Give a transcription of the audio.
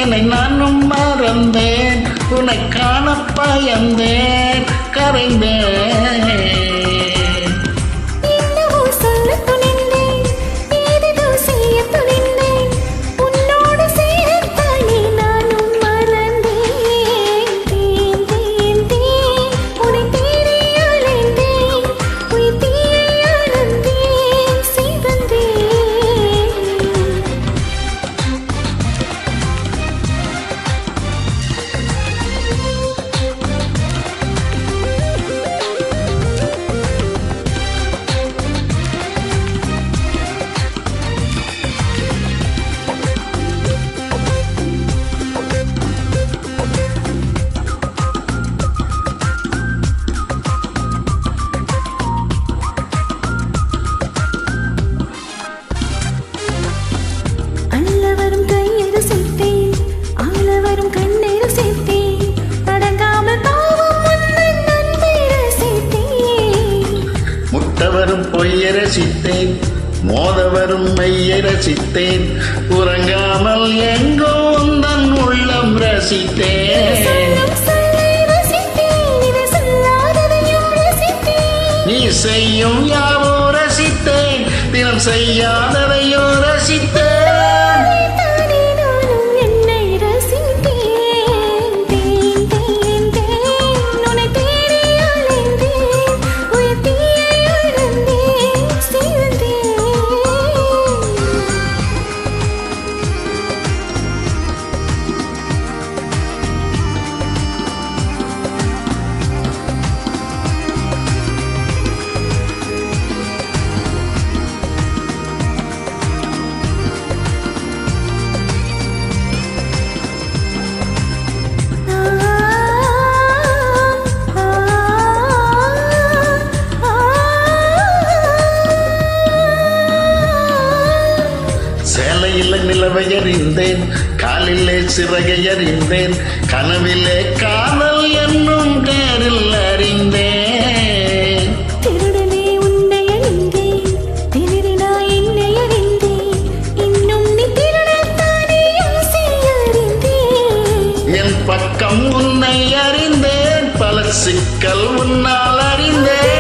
என்னை நானும் மறந்தேன், உன்னை காண பயந்தேன், கரைந்தேன். முட்டவரும் பொய்யை ரசித்தேன், மோதவரும் மெய்யை ரசித்தேன், உறங்காமல் எங்கோ உந்தன் உள்ளம் ரசித்தேன். நீ செய்யும் யாவோ ரசித்தேன், தினம் செய்யாததையோ ரசித்தேன். சேலையில நிலவை அறிந்தேன், காலிலே சிறகை அறிந்தேன், கனவிலே காதல் என்னும் பேரில் அறிந்தேன். திருடனே உன்னை அறிந்தேன், திருடினா என்னை அறிந்தேன், இன்னும் நீ திருடத்தானே ஆசை அறிந்தேன். என் பக்கம் உன்னை அறிந்தேன், பல சிக்கல் உன்னால் அறிந்தேன்.